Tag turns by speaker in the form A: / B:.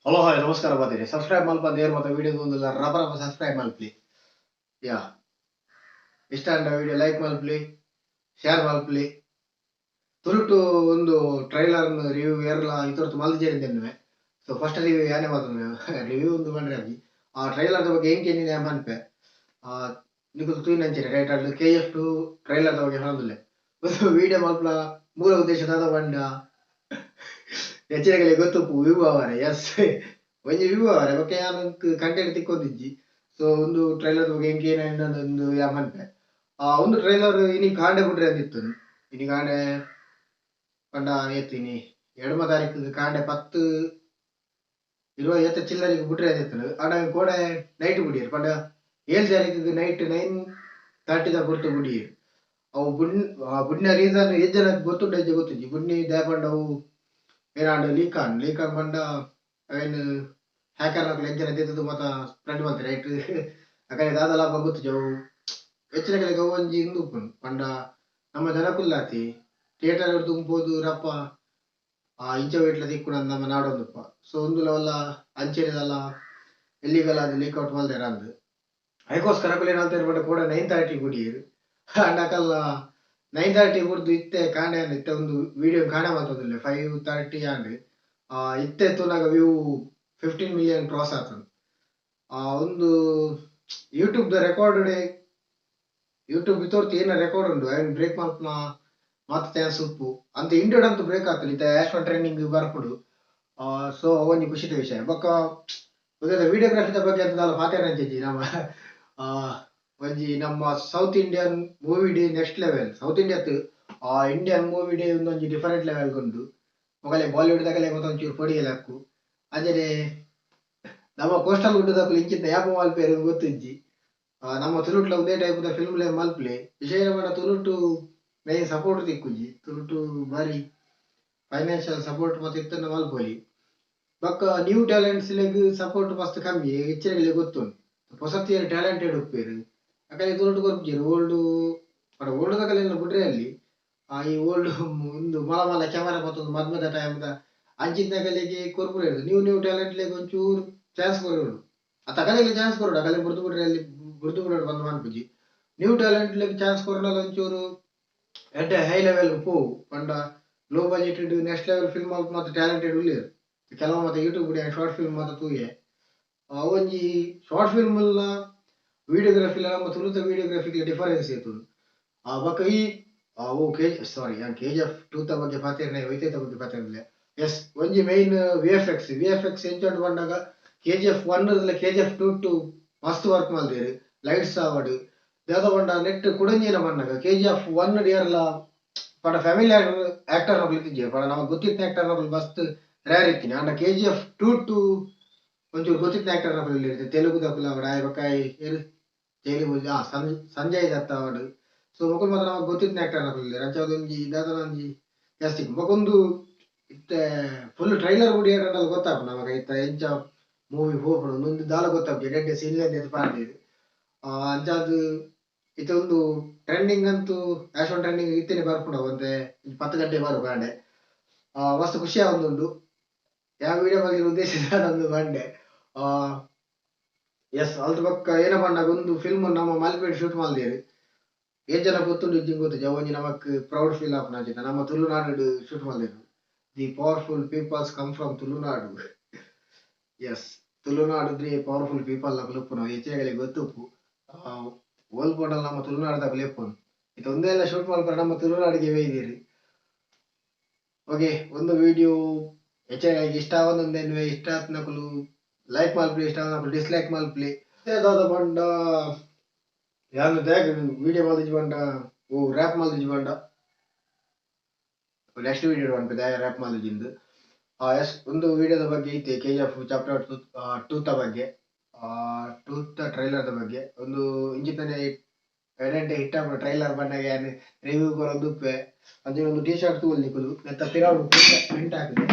A: hello hi ನಮಸ್ಕಾರ ಬರ್ತೀರಿ subscribe ಮಲ್ಪಂದೇರು ಮತ್ತು ವಿಡಿಯೋದ ಒಂದು ರಬ ಸಬ್ಸ್ಕ್ರೈಬ್ ಮಲ್ಪಲಿ ಯಾ ಇಷ್ಟ ಅಂಡ ವಿಡಿಯೋ ಲೈಕ್ ಮಲ್ಪಲಿ ಶೇರ್ ಮಲ್ಪಲಿ ತುರುಟು ಒಂದು ಟ್ರೈಲರ್ ರಿವ್ಯೂ ಏರ್ಲ ಇತರತ್ತು ಮಲ್ದಿದ್ದೇನೆ ಸೊ ಫಸ್ಟ್ ರಿವ್ಯೂ ಯಾನೇ ಮಾತ್ರ ರಿವ್ಯೂ ಒಂದು ಬಂದ್ರೆ ಆ ಟ್ರೈಲರ್ ಬಗ್ಗೆ ಹೆಂಗೆ ಏನಿದೆ ಮನ್ಪೆ ನಿಮಗೆ ತೂಯಿನಂಚಿನ ರೈಟ್ KF2 ಟ್ರೈಲರ್ ಬಗ್ಗೆ ಹೊಂದಿಲ್ಲ ಒಂದು ವಿಡಿಯೋ ಮಲ್ಪಲ ಮೂಲ ಉದ್ದೇಶದ ಬಂಡ ಹೆಚ್ಚಿನಗಳಿಗೆ ಗೊತ್ತು ವ್ಯೂ ಅವರ ಎಸ್ ಒಂಜಿ ವ್ಯೂ ಅವರ ಓಕೆ ನಾನು ಕಂಟೆಂಟ್ ತಿಕ್ಕೊಂದಿಜ್ಜಿ ಸೊ ಒಂದು ಟ್ರೈಲರ್ ಬಗ್ಗೆ ಹೆಂಗೆ ಒಂದು ಮನ್ಪೆ ಒಂದು ಟ್ರೈಲರ್ ಇನಿ ಕಾಂಡೆ ಬಿಡ್ರೆ ಅಂದಿತ್ತು ಇನಿ ಕಾಂಡೆ ಪಂಡ ಎತ್ತೀನಿ 2ನೇ ತಾರೀಕು ಕಾಂಡೆ 10 20 ಚಿಲ್ಲರಿಗೆ ಬಿಟ್ರೆ ಅಂದಿತ್ತು ಆಡ ಕೂಡ ನೈಟ್ ಬಿಡಿಯರು ಪಂಡ 7 ತಾರೀಕಿಗೆ ನೈಟ್ 9:30 ಕೊಡ್ತು ಬಿಡಿಯರು ಅವು ಬುಡ್ನ ರೀಸನ್ ಜನ ಗೊತ್ತುಂಡ ಗೊತ್ತಿಜ್ಜಿ ಬುಡ್ನಿ ದಾಪಂಡ ಅವು ಏನಾಡು ಲೀಕಾನ್ ಬಂಡ ಅವೇನು ಹ್ಯಾಕರ್ ಜನ ತೆಗೆದು ಮತ್ತೆ ಸ್ಪ್ರೆಡ್ ಮಾಡ್ತಾರೆ ರೈಟ್ ಅಕಡೆ ದಾದ ಲಾಭ ಗೊತ್ತು ಅವು ಹೆಚ್ಚಿನ ಕಡೆ ಒಂಜಿ ಇಂದು ಪಂಡ ನಮ್ಮ ಜನಕುಲ್ಲಾತಿ ಥಿಯೇಟರ್ ತುಂಬೋದು ರಪ್ಪ ಇಂಚ ವೇಟ್ಲ ತಿಕ್ಕುಣ ನಮ್ಮ ನಾಡೊಂದಪ್ಪ ಸೊ ಒಂದುಲ ಅಂಚೆಲ್ಲ ಎಲ್ಲಿಗಲ್ಲ ಅದು ಲೀಕ್ಔಟ್ ಮಲ್ದಾರ ಅಂದು ಅದಕ್ಕೋಸ್ಕರ ಏನಾಗ್ತಾರೆ ಬಟ್ ಕೂಡ 9:30 ಕುಡಿಯರು ಅಂಡಕಲ್ಲ 9:30 ಕುಡ್ದು ಇತ್ತೆ ಕಾಂಡೆ ಇತ್ತೆ ಒಂದು ವಿಡಿಯೋ ಕಾಣೆ ಮಾಡ್ತದಿಲ್ಲ 5:30 ಅಂಡ್ ಇತ್ತೆ ತುನಾಗ ವ್ಯೂ 15 ಮಿಲಿಯನ್ ಕ್ರಾಸ್ ಆಗ್ತದೆ ಒಂದು ಯೂಟ್ಯೂಬ್ ರೆಕಾರ್ಡ್ ಯೂಟ್ಯೂಬ್ ತೋರ್ತಿ ಏನ ರೆಕಾರ್ಡ್ ಉಂಟು ಐನ್ ಬ್ರೇಕ್ ಮಾಡ್ನ ಮತ್ತೆ ಸುಪ್ಪು ಅಂತ ಇಂಡಿಯಡ್ ಅಂತೂ ಬ್ರೇಕ್ ಆಗ್ತದೆ ಇತ್ತೆ ಆಶ್ವನ್ ಟ್ರೈನಿಂಗ್ ಬರ್ಪುಡು ಸೊ ಒಂಜಿ ಖುಷಿದ ವಿಷಯ ಬೊಕ್ಕ ವಿಡಿಯೋಗ್ರಫಿದ ಬಗ್ಗೆ ಅಂತ ಮಾತಾಡಂಚಿ ನಮ್ಮ ಒಂಜಿ ನಮ್ಮ ಸೌತ್ ಇಂಡಿಯನ್ ಮೂವಿ ಡೇ ನೆಕ್ಸ್ಟ್ ಲೆವೆಲ್ ಸೌತ್ ಇಂಡಿಯಾತ್ ಇಂಡಿಯನ್ ಮೂವಿ ಡೇ ಒಂದೊಂಜಿ ಡಿಫರೆಂಟ್ ಲೆವೆಲ್ ಉಂಡು ಮೊಗಲೆ ಬಾಲಿವುಡ್ ದಾಗಲೇ ಮತ್ತೊಂಚೂರು ಪೊಡಿಯಲಕ್ಕು ಅದೇ ನಮ್ಮ ಕೋಸ್ಟಲ್ ಗುಡ್ಡದಕ್ಕೂ ಇಂಚಿನ ಯಾಪ ಮಲ್ಪೇರು ಗೊತ್ತಿಜ್ಜಿ ನಮ್ಮ ತುಳುಟ್ಲ ಒಂದೇ ಟೈಪ್ ಫಿಲ್ಮ್ ಮಲ್ಪಲೆ ವಿಶೇಷ ಮಾಡ ತುಳುಟು ಮೇನ್ ಸಪೋರ್ಟ್ ತಿಕ್ಕುಜಿ ತುಳುಟು ಬಾರಿ ಫೈನಾನ್ಷಿಯಲ್ ಸಪೋರ್ಟ್ ಮತ್ತೆ ಇತ್ತನ್ನ ಮಲ್ಪೊಲಿ ಬಕ್ಕ ನ್ಯೂ ಟ್ಯಾಲೆಂಟ್ಸ್ ಸಪೋರ್ಟ್ ಮಸ್ತ್ ಕಮ್ಮಿ ಹೆಚ್ಚಿನ ಗೊತ್ತುಂಟು ಹೊಸತಿಯ ಟ್ಯಾಲೆಂಟೆಡ್ ಉಪ್ಪೇರು ಯಾಕಂದ್ರೆ ತುಳುಟು ಕೊರ್ಪಿಜರು ಓಲ್ಡ್ ದಾಗಲೆಲ್ಲ ಬಿಟ್ರೆ ಅಲ್ಲಿ ಈ ಓಲ್ಡ್ ಒಂದು ಮಲ ಕ್ಯಾಮರಾ ಮತ್ತೊಂದು ಮದ್ಮದ ಟೈಮ್ದ ಅಂಚಿನಗಲಿಗೆ ಕೊರ್ಪುರ ಇರೋದು ನ್ಯೂ ಟ್ಯಾಲೆಂಟ್ ಒಂಚೂರು ಚಾನ್ಸ್ ಕೊರೋಡು ಆ ತಗಲಿಗೆ ಚಾನ್ಸ್ ಕೊರೋಡು ಅಗಲಿ ಬುರ್ದು ಬಿಟ್ರೆ ಅಲ್ಲಿ ಬುರ್ದು ಬಿಡೋಡು ಬಂದು ಮಾಡ್ಪುಜಿ ನ್ಯೂ ಟ್ಯಾಲೆಂಟ್ ಚಾನ್ಸ್ ಕೊರೋಣಲ್ಲ ಒಂಚೂರು ಎಟ್ ಹೈ ಲೆವೆಲ್ ಪೋ ಪಂಡ low budgeted next level film ಮತ್ತೆ ಟ್ಯಾಲೆಂಟೆಡ್ ಉಳ್ಳೇರು ಕೆಲವು ಮತ್ತೆ ಯೂಟ್ಯೂಬ್ ಶಾರ್ಟ್ ಫಿಲ್ಮ್ ಮತ್ತೆ ತೂಯೆ ಒಂಜಿ ಶಾರ್ಟ್ ಫಿಲ್ಮ್ ವಿಡಿಯೋಗ್ರಫಿ ನಮ್ಮ ತುಳುತ ವಿಡಿಯೋಗ್ರಫಿಗೆ ಡಿಫರೆನ್ಸ್ ಇತ್ತು ಬಕ್ಕ ಈ ಸಾರಿ KGF 2 ಬಗ್ಗೆ ಪಾತೇನೆ ವೈತೇತ ಬಗ್ಗೆ ಪಾತೇನಿಲ್ಲ ಎಸ್ ಒಂಜಿ ಮೈನ್ VFX ಎಂಚೊಂಡು ಬಂದಾಗ KGF 1 KGF 2 ಮಸ್ತ್ ವರ್ಕ್ ಮಲ್ದೇರು ಲೈಟ್ಸ್ ಆವಡ್ ದಾದ ಬಂಡ ನೆಟ್ ಕುಡಂಜಿನ ಬಂದಾಗ KGF 1 ಡಿಯರ್ಲ ಪಡ ಫ್ಯಾಮಿಲಿ ಆಕ್ಟರ್ ನಕಲು ಇತ್ತಿಜ್ಜೆ ಪಡ ನಮಗೆ ಗೊತ್ತಿತ್ತ ಆಕ್ಟರ್ ನಕಲು ಮಸ್ತ್ ರೇರ್ ಇತ್ತೀನಿ ಅಂಡ KGF 2 ಒಂಚೂರು ಗೊತ್ತಿತ್ತ ಆಕ್ಟರ್ ನಕಲು ಇಲ್ಲಿರುತ್ತೆ ತೆಲುಗು ದಕುಲ ಅವಡ ಬಕಾಯಿ ತೆಲುಗು ಸಂಜಯ್ ದತ್ತ ಅವಡು ಸೊ ಮಕ್ಕಳು ಮಾತ್ರ ನಮಗೆ ಗೊತ್ತಿದ್ದ ಆಕ್ಟರ್ ನಕಲು ರಂಚದೊಂಜಿ ದಾದನೊಂಜಿ ಜಾಸ್ತಿ ಮಗೊಂದು ಇತ್ತೆ ಫುಲ್ ಟ್ರೈಲರ್ ಕೂಡ ಏನಲ್ಲ ಗೊತ್ತಾಗ ನಮಗೆ ಇತ್ತ ಎಂಚ ಮೂವಿ ಹೋಗ್ಬಿಡು ಒಂದು ದಾಲ ಗೊತ್ತಾಗ ಡೆಡ್ ಸೀನ್ಲೆ ಪಾಡ್ದಿದ್ದು ಅಂಚಾದು ಇದೊಂದು ಟ್ರೆಂಡಿಂಗ್ ಅಂತೂ ಆಶ್ವನ್ ಟ್ರೆಂಡಿಂಗ್ ಇತ್ತೇನೆ ಬರ್ಪುಂಡ ಒಂದೇ 10 ಗಂಟೆ ಬರು ಬಾಂಡೆ ಮಸ್ತ್ ಖುಷಿ ಆಗುಂದುಂಡು ಯಾವ ವಿಡಿಯೋ ಬಗ್ಗೆ ಉದ್ದೇಶ ನಂದು ಬಂಡೆ ಎಸ್ ಅಲ್ದ ಪಕ್ಕ ಏನ ಬಂದಾಗ ಒಂದು ಫಿಲ್ಮ್ ನಮ್ಮ ಮಲ್ಪೇಡ್ ಶೂಟ್ ಮಾಡ್ದೇರು ಜನ ಗೊತ್ತುಂಡು ಇಜ್ಜಿಂಗ್ ಗೊತ್ತು ಜವಂಜಿ ನಮಕ್ ಪ್ರೌಡ್ ಫೀಲ್ ಆಪುನ ಅಂಚಿನ ನಮ್ಮ ತುಳುನಾಡು ಶೂಟ್ ಮಾಡ್ದೇರು the powerful peoples come from Tulunadu yes Tulunadu powerful people ನಕಲುಪ್ಪು ನಾವು ಹೆಚ್ಚಿನಗಳಿಗೆ ಗೊತ್ತುಪ್ಪು ಓಲ್ಪೋಡಲ್ ನಮ್ಮ ತುಳುನಾಡದಾಗ ಲೆಪ್ಪನು ಇದು ಒಂದೆಲ್ಲ ಶೂಟ್ ಮಾಡ್ಕೊಂಡು ನಮ್ಮ ತುಳುನಾಡಿಗೆ ವೇಯ್ದಿರಿ ಓಕೆ ಒಂದು ವಿಡಿಯೋ ಹೆಚ್ಚಿನಗಳಿಗೆ ಇಷ್ಟ ಆಗೋದೊಂದೇನು ಇಷ್ಟ ಆತ್ ನಕಲು ಲೈಕ್ ಮಲ್ಪಲಿ ಇಷ್ಟ ಆದ ನಕಲು ಡಿಸ್ಲೈಕ್ ಮಲ್ಪಲಿ ಅದಾದ ಬಂಡ ಯಾರು ವಿಡಿಯೋ ಮಲ್ದಿಜ್ ಬಂಡ ರ್ಯಾಪ್ ಮಲ್ದಿಜ್ ಬಂಡ ನೆಕ್ಸ್ಟ್ ವಿಡಿಯೋ ಬಂದ ರ್ಯಾಪ್ ಮಲ್ದಿಜಿಂದು ಎಸ್ ಒಂದು ವಿಡಿಯೋದ ಬಗ್ಗೆ ಐತೆ KGF ಚಾಪ್ಟರ್ 2 ಬಗ್ಗೆ 2 ಟ್ರೈಲರ್ದ ಬಗ್ಗೆ ಒಂದು ಇಂಚಿತನೆ ಎಡೆಂಟೆ ಹಿಟ್ಟ ಟ್ರೈಲರ್ ಬಂದಾಗ ರಿವ್ಯೂ ಬರೋದುಪ್ಪೆ ಅದೇ ಒಂದು ಟಿ ಶರ್ಟ್ ತೂಲ್ ನಿಕ್ಕಲು ನೆತ್ತ ಪಿರಾಡು ಪ್ರಿಂಟ್ ಹಾಕಿದೆ